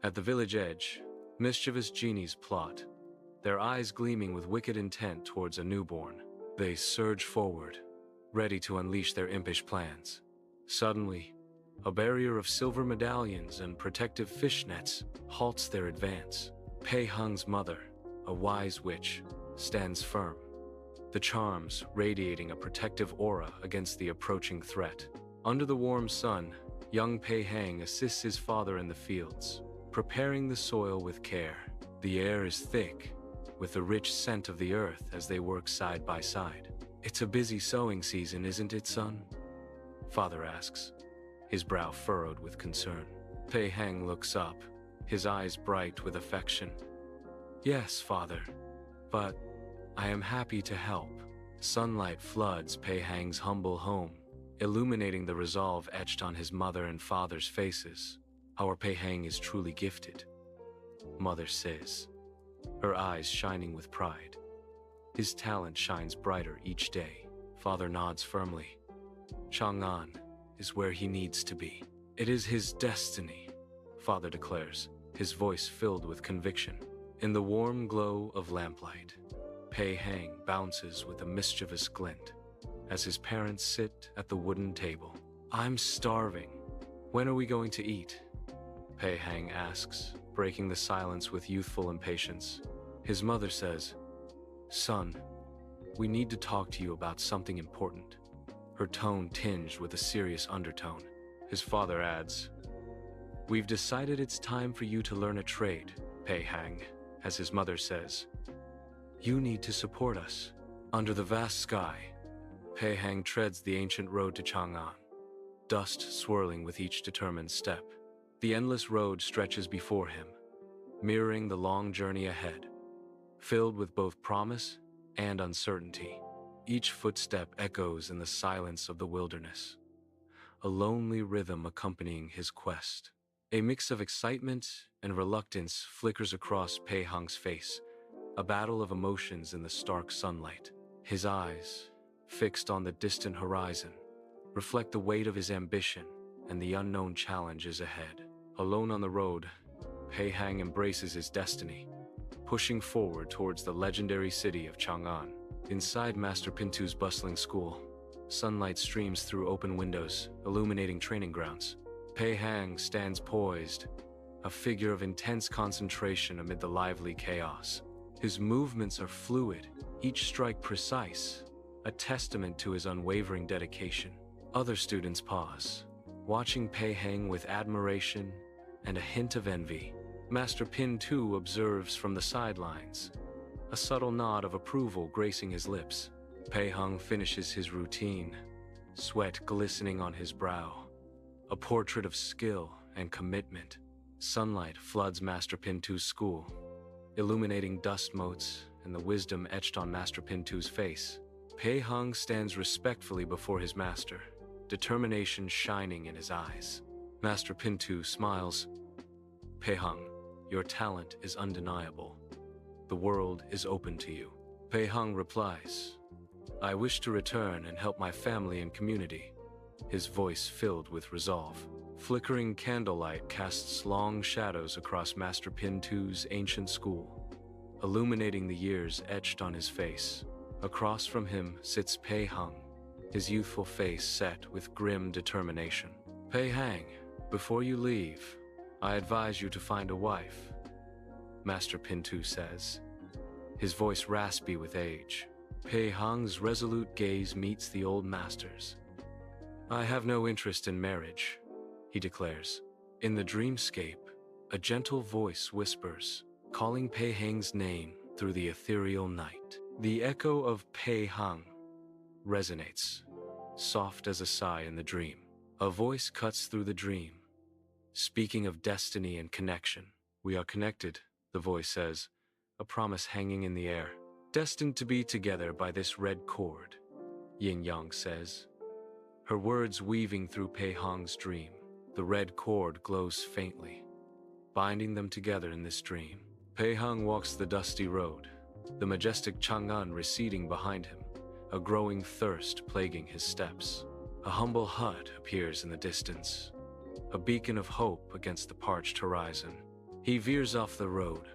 At the village edge, mischievous genies plot, their eyes gleaming with wicked intent towards a newborn. They surge forward, ready to unleash their impish plans. Suddenly, a barrier of silver medallions and protective fishnets halts their advance. Pei Hang's mother, a wise witch, stands firm, the charms radiating a protective aura against the approaching threat. Under the warm sun, young Pei Hang assists his father in the fields, preparing the soil with care. The air is thick, with the rich scent of the earth as they work side by side. "It's a busy sowing season, isn't it, son?" Father asks, his brow furrowed with concern. Pei Hang looks up, his eyes bright with affection. "Yes, father, but I am happy to help." Sunlight floods Pei Hang's humble home, illuminating the resolve etched on his mother and father's faces. "Our Pei Hang is truly gifted," Mother says, her eyes shining with pride. "His talent shines brighter each day." Father nods firmly. "Chang'an is where he needs to be. It is his destiny," Father declares, his voice filled with conviction. In the warm glow of lamplight, Pei Hang bounces with a mischievous glint as his parents sit at the wooden table. "I'm starving. When are we going to eat?" Pei Hang asks, breaking the silence with youthful impatience. His mother says, "Son, we need to talk to you about something important," her tone tinged with a serious undertone. His father adds, "We've decided it's time for you to learn a trade, Pei Hang," as his mother says. "You need to support us." Under the vast sky, Pei Hang treads the ancient road to Chang'an, dust swirling with each determined step. The endless road stretches before him, mirroring the long journey ahead, filled with both promise and uncertainty. Each footstep echoes in the silence of the wilderness, a lonely rhythm accompanying his quest. A mix of excitement and reluctance flickers across Pei Hang's face, a battle of emotions in the stark sunlight. His eyes, fixed on the distant horizon, reflect the weight of his ambition and the unknown challenges ahead. Alone on the road, Pei Hang embraces his destiny, pushing forward towards the legendary city of Chang'an. Inside Master Pintu's bustling school, sunlight streams through open windows, illuminating training grounds. Pei Hang stands poised, a figure of intense concentration amid the lively chaos. His movements are fluid, each strike precise, a testament to his unwavering dedication. Other students pause, watching Pei Hang with admiration and a hint of envy. Master Pintu observes from the sidelines, a subtle nod of approval gracing his lips. Pei Hang finishes his routine, sweat glistening on his brow, a portrait of skill and commitment. Sunlight floods Master Pintu's school, illuminating dust motes and the wisdom etched on Master Pintu's face. Pei Hang stands respectfully before his master, determination shining in his eyes. Master Pintu smiles. "Pei Hang, your talent is undeniable. The world is open to you." Pei Hang replies, "I wish to return and help my family and community," his voice filled with resolve. Flickering candlelight casts long shadows across Master Pintu's ancient school, illuminating the years etched on his face. Across from him sits Pei Hang, his youthful face set with grim determination. "Pei Hang, before you leave, I advise you to find a wife," Master Pintu says, his voice raspy with age. Pei Hang's resolute gaze meets the old master's. "I have no interest in marriage," he declares. In the dreamscape, a gentle voice whispers, calling Pei Hang's name through the ethereal night. The echo of Pei Hang resonates, soft as a sigh in the dream. A voice cuts through the dream, speaking of destiny and connection. "We are connected," the voice says, a promise hanging in the air. "Destined to be together by this red cord," Yin Yang says, her words weaving through Pei Hang's dream. The red cord glows faintly, binding them together in this dream. Pei Hang walks the dusty road, the majestic Chang'an receding behind him, a growing thirst plaguing his steps. A humble hut appears in the distance, a beacon of hope against the parched horizon. He veers off the road,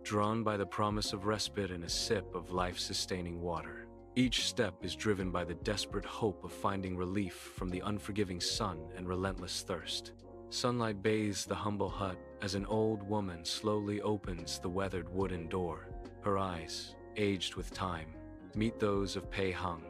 drawn by the promise of respite and a sip of life-sustaining water. Each step is driven by the desperate hope of finding relief from the unforgiving sun and relentless thirst. Sunlight bathes the humble hut as an old woman slowly opens the weathered wooden door. Her eyes, aged with time, meet those of Pei Hang,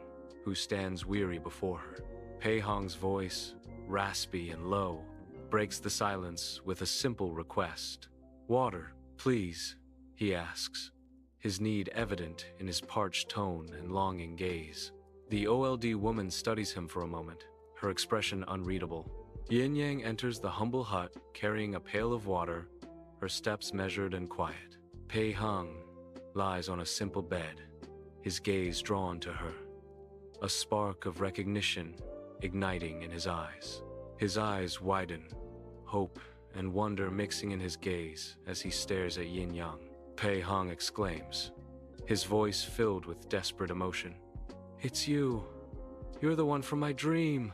who stands weary before her. Pei Hang's voice, raspy and low, breaks the silence with a simple request. "Water, please," he asks, his need evident in his parched tone and longing gaze. The old woman studies him for a moment, her expression unreadable. Yin Yang enters the humble hut carrying a pail of water, her steps measured and quiet. Pei Hang lies on a simple bed, his gaze drawn to her, a spark of recognition igniting in his eyes. His eyes widen, hope and wonder mixing in his gaze as he stares at Yin Yang. Pei Hang exclaims, his voice filled with desperate emotion. "It's you. You're the one from my dream.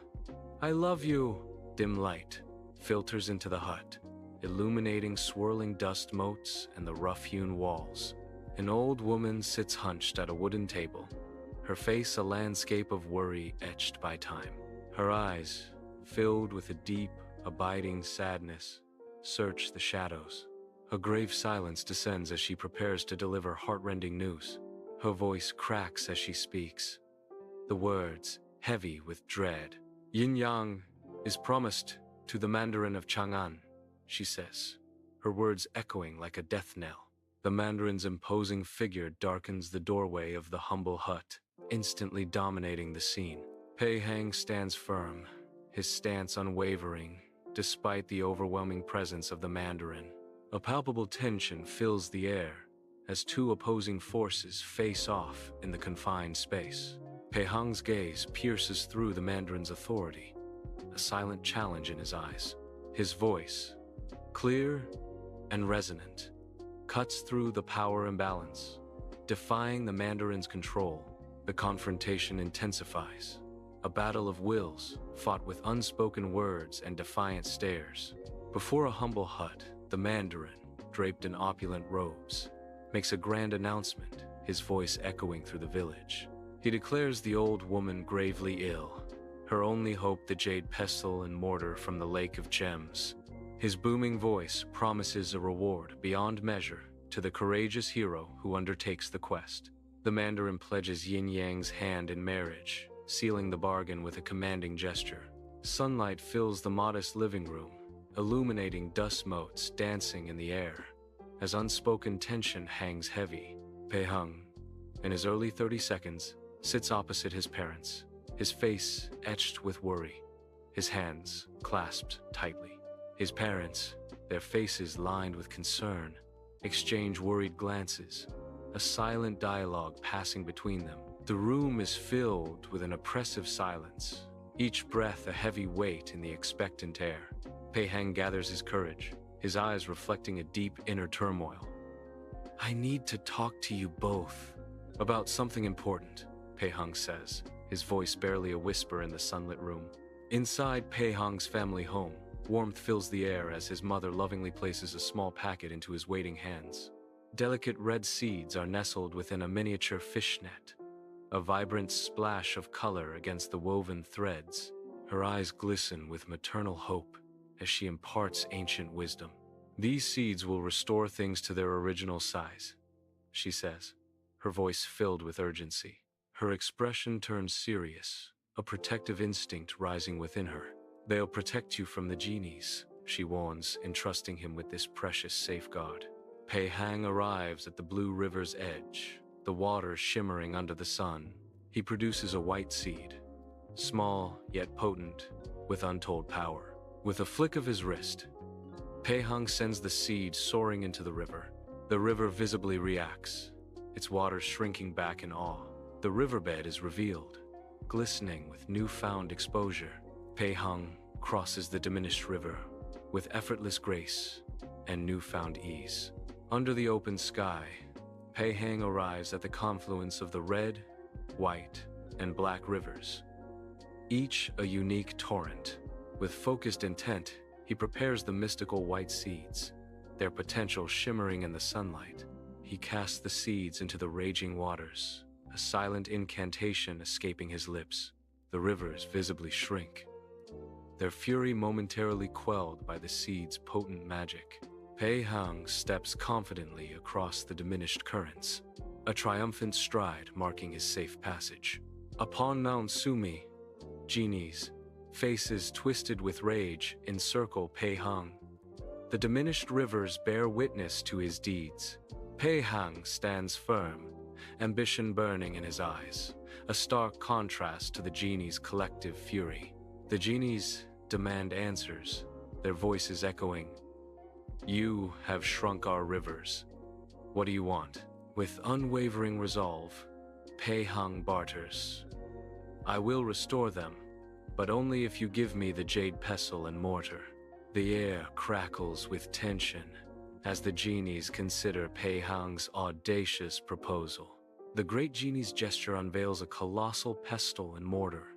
I love you." Dim light filters into the hut, illuminating swirling dust motes and the rough-hewn walls. An old woman sits hunched at a wooden table, her face a landscape of worry etched by time. Her eyes, filled with a deep, abiding sadness, search the shadows. A grave silence descends as she prepares to deliver heartrending news. Her voice cracks as she speaks, the words heavy with dread. "Yin Yang is promised to the Mandarin of Chang'an," she says, her words echoing like a death knell. The Mandarin's imposing figure darkens the doorway of the humble hut, instantly dominating the scene. Pei Hang stands firm, his stance unwavering, despite the overwhelming presence of the Mandarin. A palpable tension fills the air as two opposing forces face off in the confined space. Pei Hang's gaze pierces through the Mandarin's authority, a silent challenge in his eyes. His voice, clear and resonant, cuts through the power imbalance, defying the Mandarin's control. The confrontation intensifies, a battle of wills fought with unspoken words and defiant stares. Before a humble hut, the Mandarin, draped in opulent robes, makes a grand announcement, his voice echoing through the village. He declares the old woman gravely ill, her only hope the Jade, Pestle, and Mortar from the Lake of Gems. His booming voice promises a reward beyond measure to the courageous hero who undertakes the quest. The Mandarin pledges Yin Yang's hand in marriage, sealing the bargain with a commanding gesture. Sunlight fills the modest living room, illuminating dust motes dancing in the air. As unspoken tension hangs heavy, Pei Hang, in his early 30s, sits opposite his parents, his face etched with worry, his hands clasped tightly. His parents, their faces lined with concern, exchange worried glances, a silent dialogue passing between them. The room is filled with an oppressive silence, each breath a heavy weight in the expectant air. Pei Hang gathers his courage, his eyes reflecting a deep inner turmoil. "I need to talk to you both about something important," Pei Hang says, his voice barely a whisper in the sunlit room. Inside Pei Hang's family home, warmth fills the air as his mother lovingly places a small packet into his waiting hands. Delicate red seeds are nestled within a miniature fishnet, a vibrant splash of color against the woven threads. Her eyes glisten with maternal hope as she imparts ancient wisdom. "These seeds will restore things to their original size," she says, her voice filled with urgency. Her expression turns serious, a protective instinct rising within her. "They'll protect you from the Genies," she warns, entrusting him with this precious safeguard. Pei Hang arrives at the blue river's edge, the water shimmering under the sun. He produces a white seed, small yet potent, with untold power. With a flick of his wrist, Pei Hang sends the seed soaring into the river. The river visibly reacts, its waters shrinking back in awe. The riverbed is revealed, glistening with newfound exposure. Pei Hang crosses the diminished river with effortless grace and newfound ease. Under the open sky, Pei Hang arrives at the confluence of the red, white, and black rivers, each a unique torrent. With focused intent, he prepares the mystical white seeds, their potential shimmering in the sunlight. He cast the seeds into the raging waters, a silent incantation escaping his lips. The rivers visibly shrink, their fury momentarily quelled by the seed's potent magic. Pei Hang steps confidently across the diminished currents, a triumphant stride marking his safe passage. Upon Mount Sumi, Genies, faces twisted with rage, encircle Pei Hang. The diminished rivers bear witness to his deeds. Pei Hang stands firm, ambition burning in his eyes, a stark contrast to the Genies' collective fury. The Genies demand answers, their voices echoing, "You have shrunk our rivers. What do you want?" With unwavering resolve, Pei Hang barters. "I will restore them, but only if you give me the Jade Pestle and Mortar." The air crackles with tension as the Genies consider Pei Hang's audacious proposal. The great Genie's gesture unveils a colossal pestle and mortar,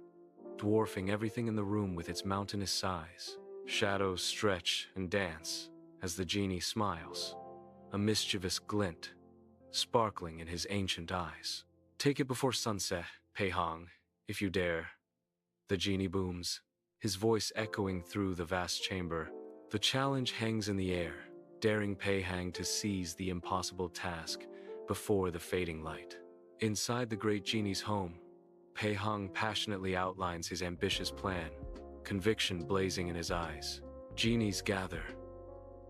dwarfing everything in the room with its mountainous size. Shadows stretch and dance as the Genie smiles, a mischievous glint sparkling in his ancient eyes. "Take it before sunset, Pei Hang, if you dare," the Genie booms, his voice echoing through the vast chamber. The challenge hangs in the air, daring Pei Hang to seize the impossible task before the fading light. Inside the great Genie's home, Pei Hang passionately outlines his ambitious plan, conviction blazing in his eyes. Genies gather,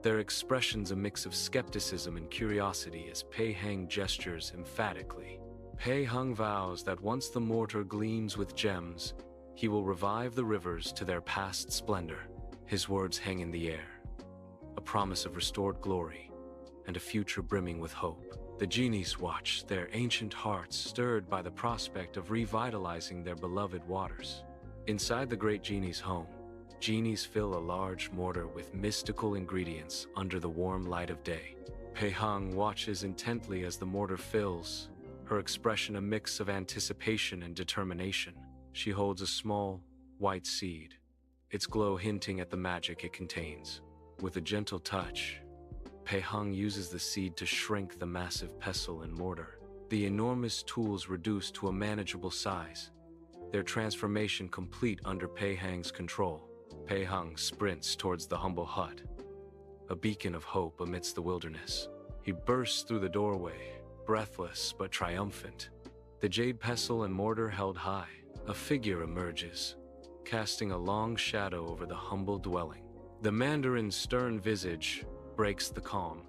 their expressions a mix of skepticism and curiosity as Pei Hang gestures emphatically. Pei Hang vows that once the mortar gleams with gems, he will revive the rivers to their past splendor. His words hang in the air, a promise of restored glory and a future brimming with hope. The Genies watch, their ancient hearts stirred by the prospect of revitalizing their beloved waters. Inside the great Genie's home, Genies fill a large mortar with mystical ingredients under the warm light of day. Pei Hang watches intently as the mortar fills, her expression a mix of anticipation and determination. She holds a small, white seed, its glow hinting at the magic it contains. With a gentle touch, Pei Hang uses the seed to shrink the massive pestle and mortar. The enormous tools reduced to a manageable size, their transformation complete under Pei Hang's control. Pei Hang sprints towards the humble hut, a beacon of hope amidst the wilderness. He bursts through the doorway, breathless but triumphant. The jade pestle and mortar held high, a figure emerges, casting a long shadow over the humble dwelling. The Mandarin's stern visage breaks the calm.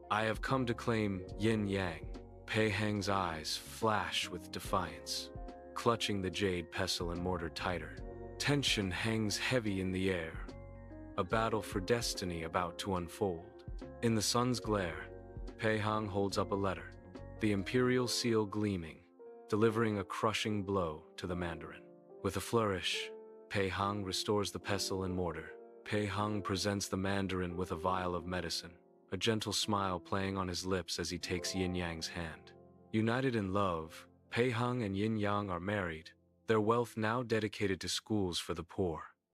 "I have come to claim Yin Yang." Pei Hang's eyes flash with defiance, clutching the jade pestle and mortar tighter. Tension hangs heavy in the air, a battle for destiny about to unfold. In the sun's glare, Pei Hang holds up a letter, the imperial seal gleaming, delivering a crushing blow to the Mandarin. With a flourish, Pei Hang restores the pestle and mortar. Pei Hang presents the Mandarin with a vial of medicine, a gentle smile playing on his lips as he takes Yin Yang's hand. United in love, Pei Hang and Yin Yang are married, their wealth now dedicated to schools for the poor.